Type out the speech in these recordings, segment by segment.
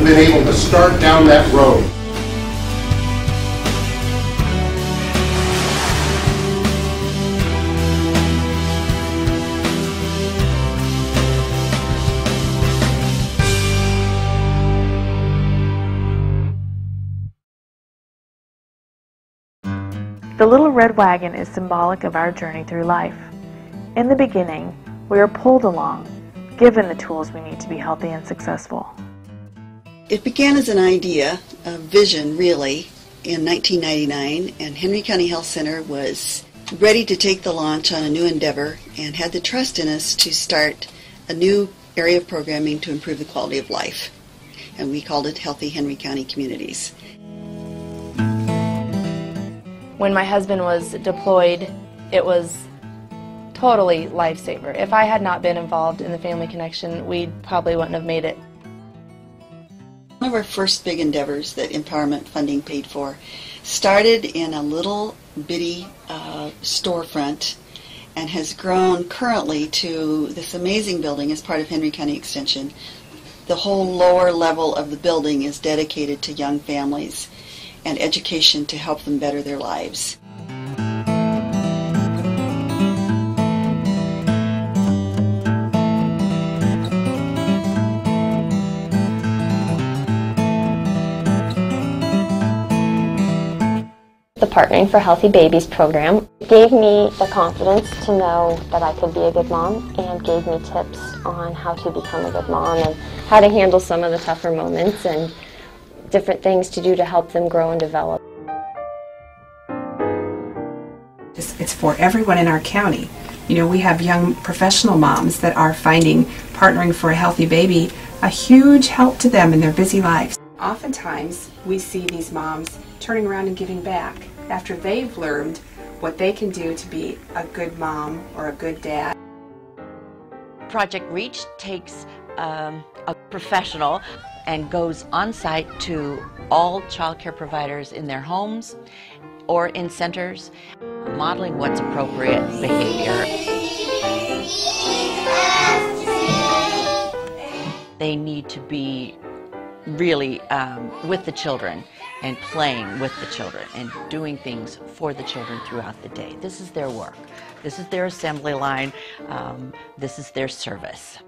been able to start down that road. The little red wagon is symbolic of our journey through life. In the beginning, we are pulled along, given the tools we need to be healthy and successful. It began as an idea, a vision really, in 1999, and Henry County Health Center was ready to take the launch on a new endeavor and had the trust in us to start a new area of programming to improve the quality of life. And we called it Healthy Henry County Communities. When my husband was deployed, it was totally lifesaver. If I had not been involved in the Family Connection, we probably wouldn't have made it. One of our first big endeavors that empowerment funding paid for started in a little bitty storefront and has grown currently to this amazing building as part of Henry County Extension. The whole lower level of the building is dedicated to young families and education to help them better their lives. The Partnering for Healthy Babies program gave me the confidence to know that I could be a good mom and gave me tips on how to become a good mom and how to handle some of the tougher moments and different things to do to help them grow and develop. It's for everyone in our county. You know, we have young professional moms that are finding Partnering for a Healthy Baby a huge help to them in their busy lives. Oftentimes, we see these moms turning around and giving back after they've learned what they can do to be a good mom or a good dad. Project REACH takes a professional and goes on site to all child care providers in their homes or in centers, modeling what's appropriate behavior. They need to be really with the children and playing with the children and doing things for the children throughout the day. This is their work. This is their assembly line. This is their service.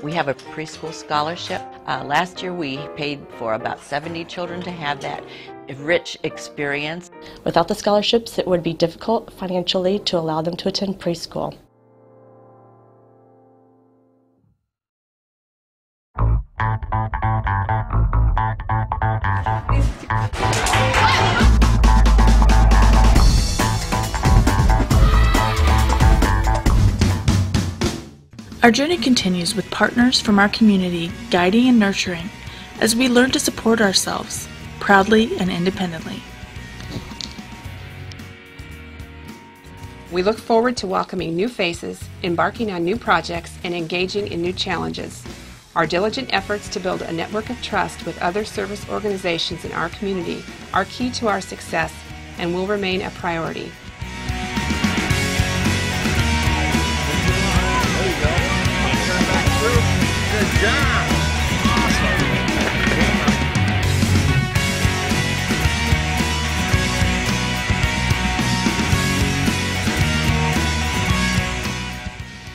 We have a preschool scholarship. Last year we paid for about 70 children to have that rich experience. Without the scholarships, it would be difficult financially to allow them to attend preschool. Our journey continues with partners from our community guiding and nurturing as we learn to support ourselves proudly and independently. We look forward to welcoming new faces, embarking on new projects, and engaging in new challenges. Our diligent efforts to build a network of trust with other service organizations in our community are key to our success and will remain a priority. Good job!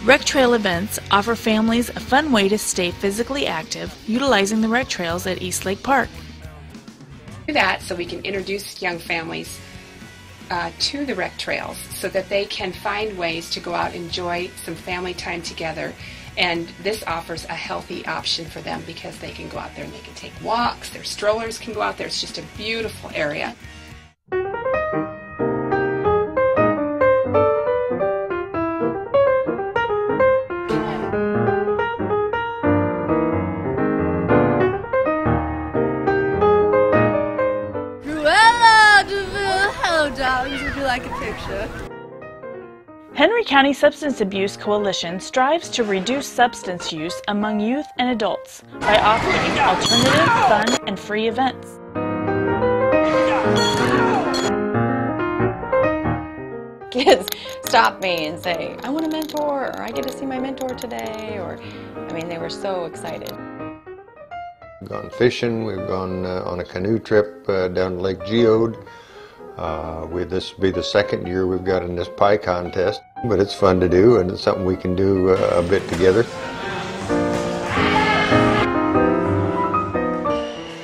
Rec Trail events offer families a fun way to stay physically active utilizing the rec trails at East Lake Park. Do that so we can introduce young families to the rec trails so that they can find ways to go out and enjoy some family time together. And this offers a healthy option for them because they can go out there and they can take walks, their strollers can go out there. It's just a beautiful area. Like a picture. Henry County Substance Abuse Coalition strives to reduce substance use among youth and adults by offering alternative, fun, and free events. kids stop me and say, I want a mentor, or I get to see my mentor today, or, I mean, they were so excited. We've gone fishing, we've gone on a canoe trip down to Lake Geode. This will be the second year we've got in this pie contest, but it's fun to do and it's something we can do a bit together.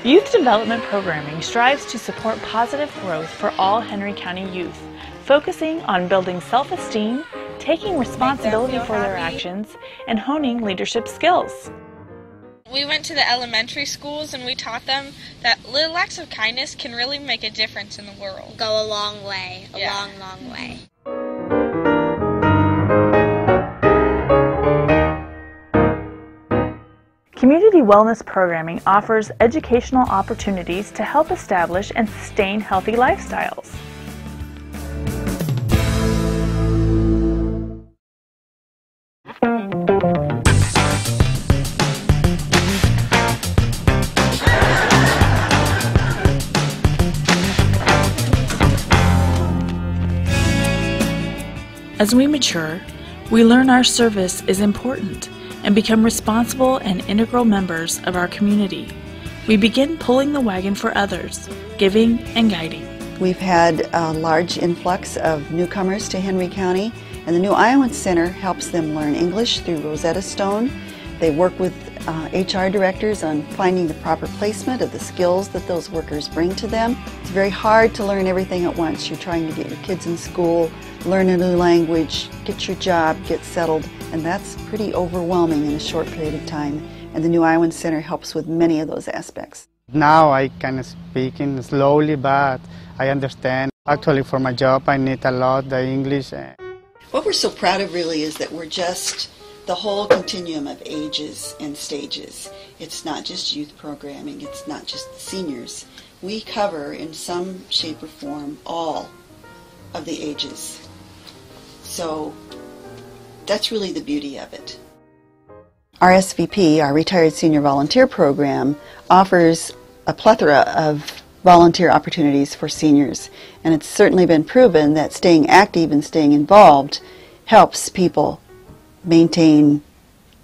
Youth Development Programming strives to support positive growth for all Henry County youth, focusing on building self-esteem, taking responsibility for their actions, and honing leadership skills. We went to the elementary schools and we taught them that little acts of kindness can really make a difference in the world. Go a long way, long way. Community wellness programming offers educational opportunities to help establish and sustain healthy lifestyles. As we mature, we learn our service is important and become responsible and integral members of our community. We begin pulling the wagon for others, giving and guiding. We've had a large influx of newcomers to Henry County, and the New Iowan Center helps them learn English through Rosetta Stone. They work with HR directors on finding the proper placement of the skills that those workers bring to them. It's very hard to learn everything at once. You're trying to get your kids in school, learn a new language, get your job, get settled, and that's pretty overwhelming in a short period of time. And the New Iowan Center helps with many of those aspects. Now I can speak in slowly, but I understand. Actually, for my job, I need a lot the English. What we're so proud of really is that we're just the whole continuum of ages and stages. It's not just youth programming, it's not just the seniors. We cover in some shape or form all of the ages. So that's really the beauty of it. RSVP, our Retired Senior Volunteer Program, offers a plethora of volunteer opportunities for seniors, and it's certainly been proven that staying active and staying involved helps people maintain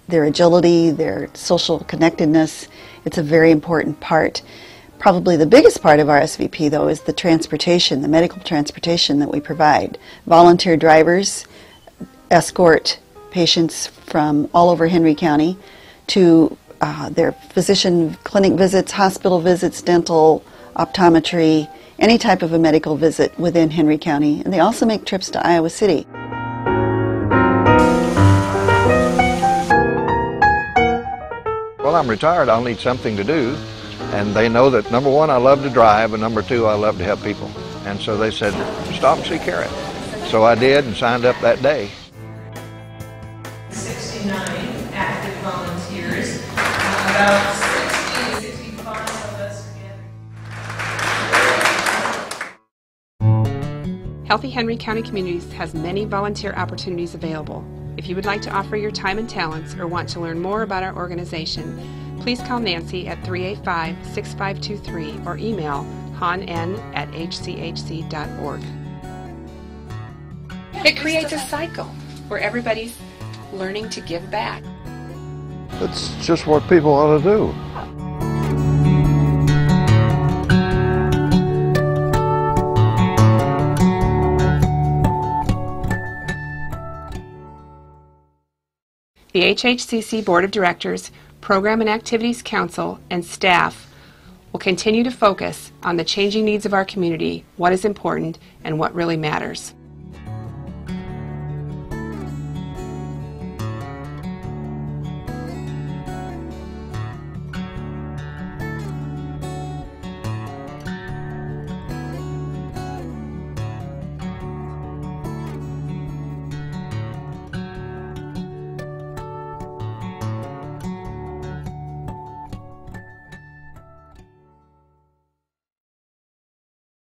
their agility, their social connectedness. It's a very important part. Probably the biggest part of RSVP, though, is the transportation, the medical transportation that we provide. Volunteer drivers escort patients from all over Henry County to their physician clinic visits, hospital visits, dental, optometry, any type of a medical visit within Henry County. And they also make trips to Iowa City. Well, I'm retired, I'll need something to do. And they know that, number one, I love to drive, and number two, I love to help people. And so they said, stop and see Carrot. So I did and signed up that day. 69 active volunteers, about 60 to 65 of us together. Healthy Henry County Communities has many volunteer opportunities available. If you would like to offer your time and talents or want to learn more about our organization, please call Nancy at 385-6523 or email hon@hchc.org. It creates a cycle where everybody's learning to give back. That's just what people ought to do. The HHCC Board of Directors, Program and Activities Council, and staff will continue to focus on the changing needs of our community, what is important, and what really matters.